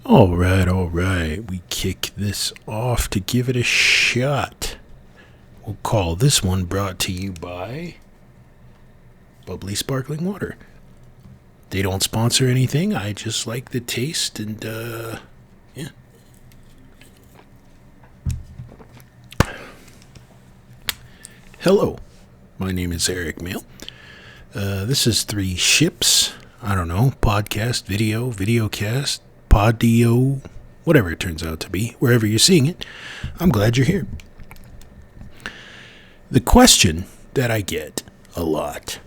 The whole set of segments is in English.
All right. We kick this off to give it a shot. We'll call this one brought to you by Bubly Sparkling Water. They don't sponsor anything. I just like the taste and, yeah. Hello. My name is Eric Mail. This is Three Ships. I don't know, podcast, videocast, podio, whatever it turns out to be, wherever you're seeing it. I'm glad you're here. The question that I get a lot,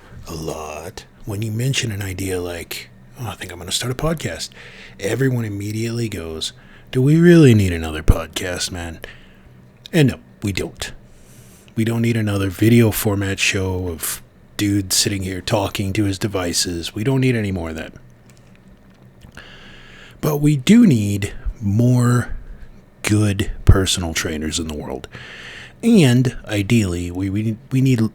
when you mention an idea like, oh, I think I'm going to start a podcast, everyone immediately goes, do we really need another podcast, man? And no, we don't. We don't need another video format show of dude sitting here talking to his devices. We don't need any more of that. But we do need more good personal trainers in the world. And ideally, we need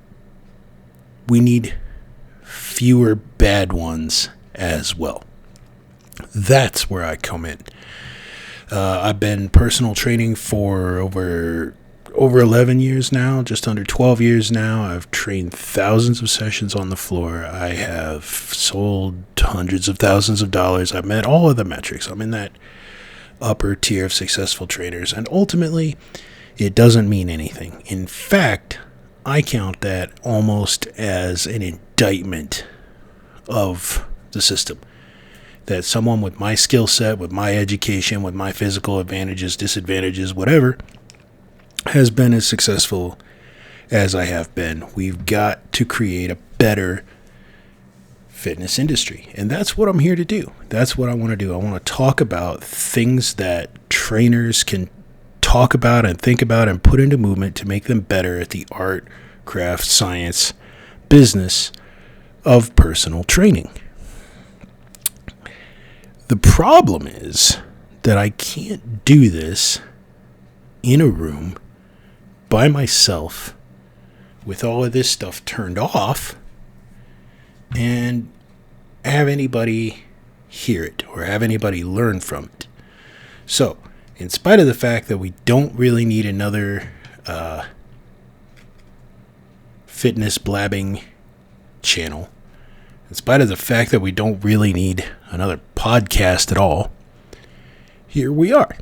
fewer bad ones as well. That's where I come in. I've been personal training for over 11 years now, just under 12 years now. I've trained thousands of sessions on the floor. I have sold hundreds of thousands of dollars. I've met all of the metrics. I'm in that upper tier of successful trainers. And ultimately, it doesn't mean anything. In fact, I count that almost as an indictment of the system. That someone with my skill set, with my education, with my physical advantages, disadvantages, whatever, has been as successful as I have been. We've got to create a better fitness industry. And that's what I'm here to do. That's what I want to do. I want to talk about things that trainers can talk about and think about and put into movement to make them better at the art, craft, science, business of personal training. The problem is that I can't do this in a room by myself with all of this stuff turned off and have anybody hear it or have anybody learn from it. So, in spite of the fact that we don't really need another fitness blabbing channel, in spite of the fact that we don't really need another podcast at all, here we are.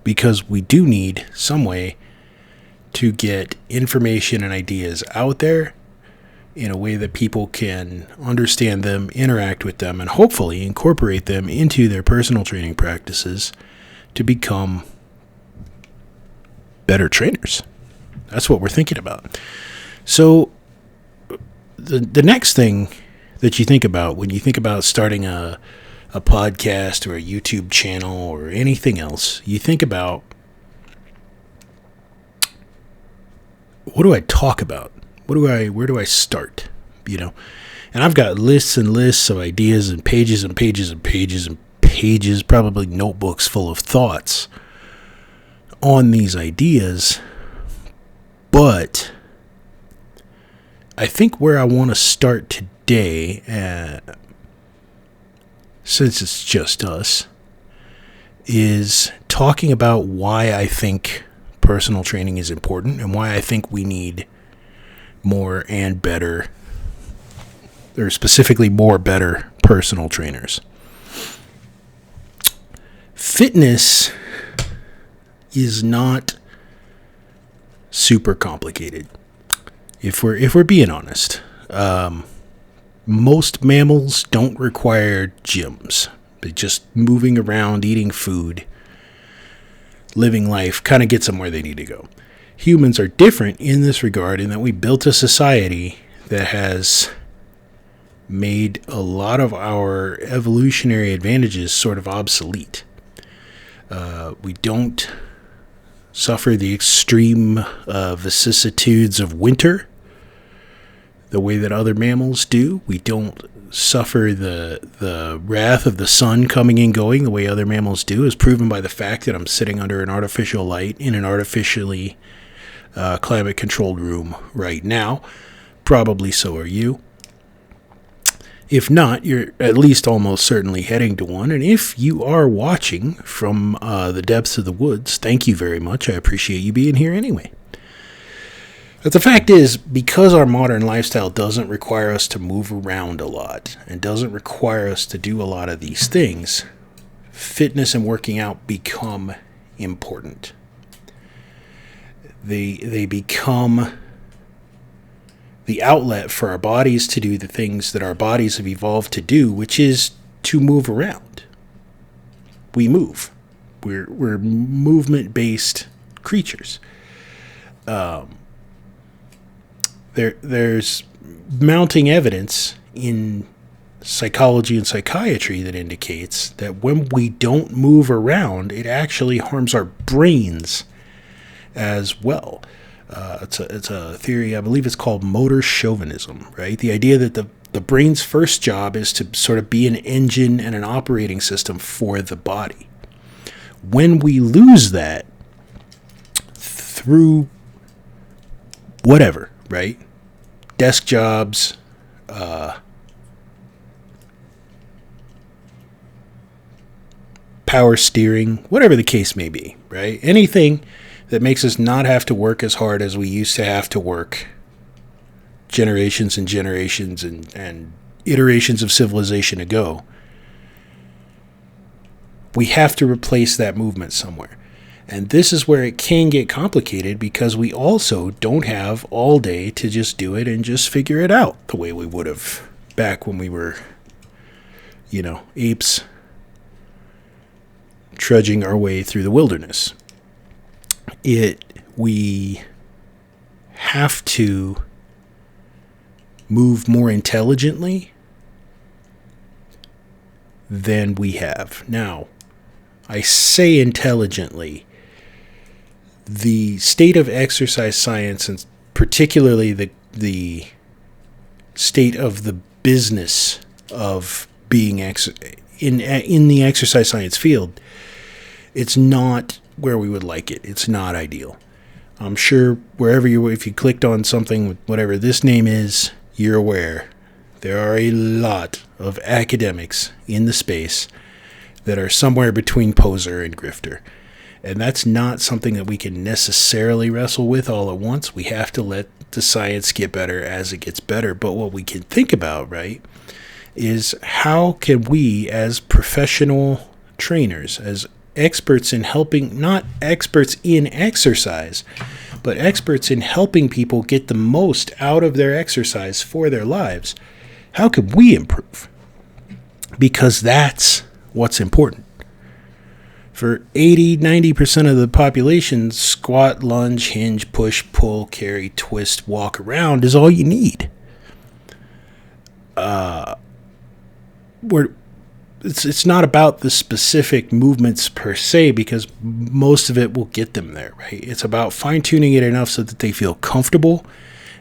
Because we do need some way to get information and ideas out there in a way that people can understand them, interact with them, and hopefully incorporate them into their personal training practices to become better trainers. That's what we're thinking about. So the next thing that you think about when you think about starting a podcast or a YouTube channel or anything else, you think about, what do I talk about? Where do I start? And I've got lists and lists of ideas and pages and pages and pages and pages, probably notebooks full of thoughts on these ideas. But I think where I want to start today, since it's just us, is talking about why I think personal training is important and why I think we need more and better, or specifically more better personal trainers. Fitness is not super complicated. If we're being honest, most mammals don't require gyms. They just moving around, eating food, living life kind of gets them where they need to go. Humans are different in this regard in that we built a society that has made a lot of our evolutionary advantages sort of obsolete. We don't suffer the extreme vicissitudes of winter the way that other mammals do. We don't suffer the wrath of the sun coming and going the way other mammals do, as proven by the fact that I'm sitting under an artificial light in an artificially climate-controlled room right now. Probably so are you. If not, you're at least almost certainly heading to one. And if you are watching from the depths of the woods, thank you very much. I appreciate you being here anyway. But the fact is, because our modern lifestyle doesn't require us to move around a lot and doesn't require us to do a lot of these things, fitness and working out become important. They become the outlet for our bodies to do the things that our bodies have evolved to do, which is to move around. We move. We're movement-based creatures. There's mounting evidence in psychology and psychiatry that indicates that when we don't move around, it actually harms our brains as well. It's a theory, I believe it's called motor chauvinism, right? The idea that the brain's first job is to sort of be an engine and an operating system for the body. When we lose that through whatever, right? Desk jobs, power steering, whatever the case may be, right? Anything that makes us not have to work as hard as we used to have to work generations and generations and iterations of civilization ago. We have to replace that movement somewhere. And this is where it can get complicated because we also don't have all day to just do it and just figure it out the way we would have back when we were, apes trudging our way through the wilderness. We have to move more intelligently than we have. Now, I say intelligently. The state of exercise science, and particularly the state of the business of being in the exercise science field, it's not where we would like it. It's not ideal. I'm sure if you clicked on something with whatever this name is, you're aware there are a lot of academics in the space that are somewhere between poser and grifter. And that's not something that we can necessarily wrestle with all at once. We have to let the science get better as it gets better. But what we can think about, right, is how can we as professional trainers, as experts in helping, not experts in exercise, but experts in helping people get the most out of their exercise for their lives, how can we improve? Because that's what's important. For 80-90% of the population, squat, lunge, hinge, push, pull, carry, twist, walk around is all you need. It's not about the specific movements per se, because most of it will get them there, right? It's about fine-tuning it enough so that they feel comfortable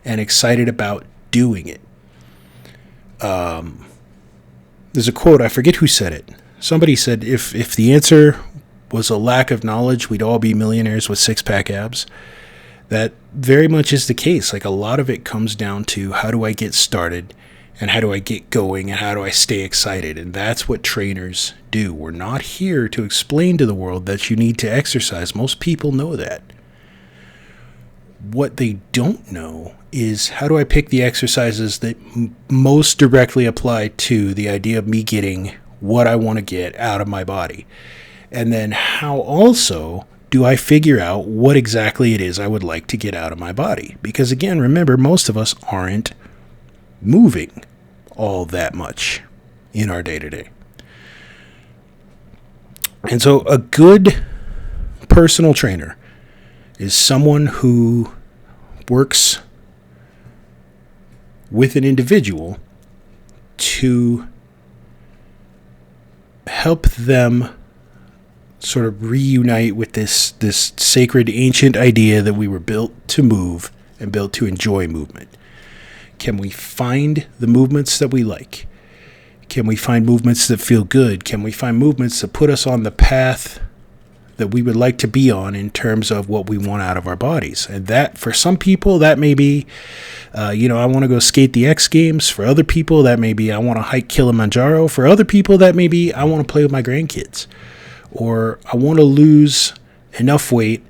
and excited about doing it. There's a quote, I forget who said it. Somebody said, if the answer was a lack of knowledge, we'd all be millionaires with six-pack abs. That very much is the case. Like, a lot of it comes down to how do I get started and how do I get going and how do I stay excited? And that's what trainers do. We're not here to explain to the world that you need to exercise. Most people know that. What they don't know is how do I pick the exercises that most directly apply to the idea of me getting what I want to get out of my body. And then how also do I figure out what exactly it is I would like to get out of my body? Because again, remember, most of us aren't moving all that much in our day-to-day. And so a good personal trainer is someone who works with an individual to help them sort of reunite with this sacred ancient idea that we were built to move and built to enjoy movement. Can we find the movements that we like? Can we find movements that feel good? Can we find movements that put us on the path that we would like to be on in terms of what we want out of our bodies. And that, for some people, that may be, I want to go skate the X Games. For other people, that may be, I want to hike Kilimanjaro. For other people, that may be, I want to play with my grandkids. Or I want to lose enough weight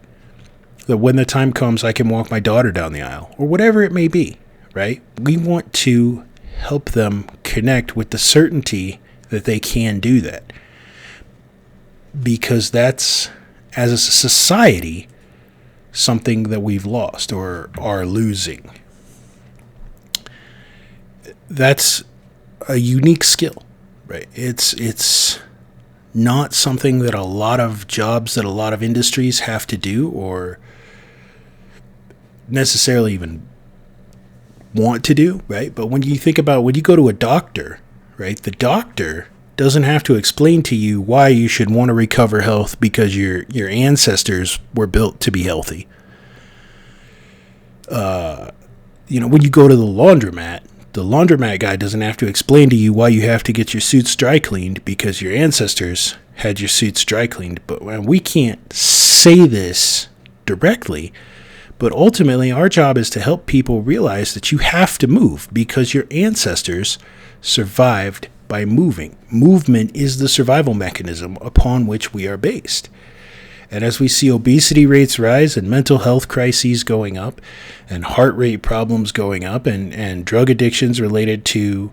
that when the time comes, I can walk my daughter down the aisle. Or whatever it may be, right? We want to help them connect with the certainty that they can do that. Because that's, as a society, something that we've lost or are losing. That's a unique skill, right? It's not something that a lot of jobs, that a lot of industries have to do or necessarily even want to do, right? But when you think about, when you go to a doctor, right, the doctor doesn't have to explain to you why you should want to recover health because your ancestors were built to be healthy. When you go to the laundromat guy doesn't have to explain to you why you have to get your suits dry cleaned because your ancestors had your suits dry cleaned. But we can't say this directly, but ultimately our job is to help people realize that you have to move because your ancestors survived by moving. Movement is the survival mechanism upon which we are based. And as we see obesity rates rise and mental health crises going up and heart rate problems going up and drug addictions related to,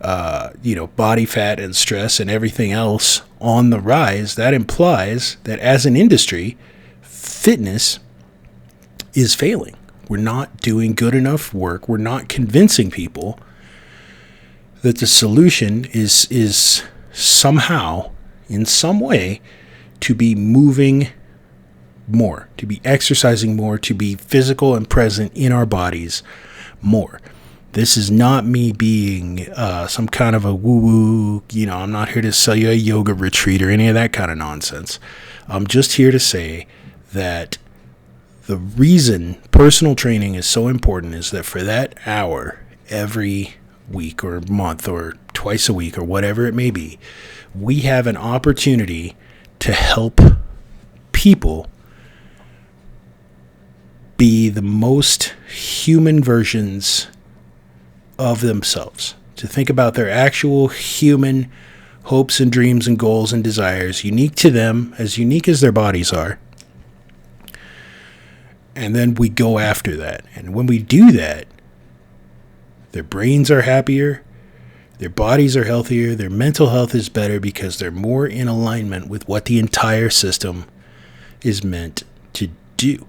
body fat and stress and everything else on the rise, that implies that as an industry, fitness is failing. We're not doing good enough work. We're not convincing people that the solution is somehow, in some way, to be moving more, to be exercising more, to be physical and present in our bodies more. This is not me being some kind of a woo-woo, I'm not here to sell you a yoga retreat or any of that kind of nonsense. I'm just here to say that the reason personal training is so important is that for that hour every week or month or twice a week or whatever it may be, we have an opportunity to help people be the most human versions of themselves, to think about their actual human hopes and dreams and goals and desires, unique to them, as unique as their bodies are. And then we go after that. And when we do that, their brains are happier, their bodies are healthier, their mental health is better because they're more in alignment with what the entire system is meant to do.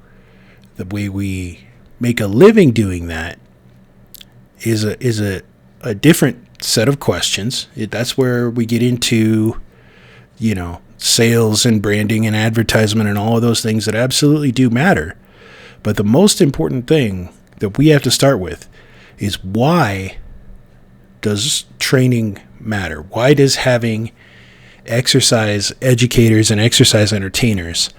The way we make a living doing that is a different set of questions. That's where we get into, sales and branding and advertisement and all of those things that absolutely do matter. But the most important thing that we have to start with is, why does training matter? Why does having exercise educators and exercise entertainers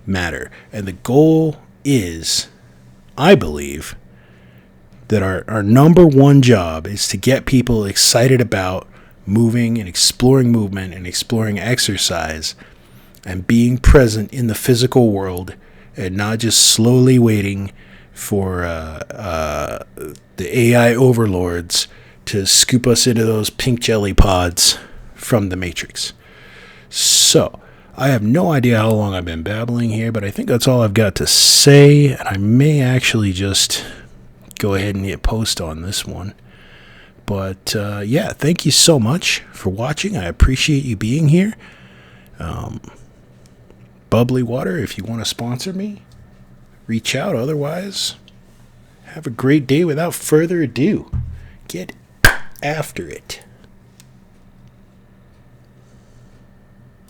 matter? And the goal is, I believe, that our number one job is to get people excited about moving and exploring movement and exploring exercise and being present in the physical world, and not just slowly waiting for the AI overlords to scoop us into those pink jelly pods from the Matrix. So, I have no idea how long I've been babbling here, but I think that's all I've got to say, and I may actually just go ahead and hit post on this one. But, thank you so much for watching. I appreciate you being here. Bubly Water, if you want to sponsor me, reach out. Otherwise, have a great day. Without further ado, get after it.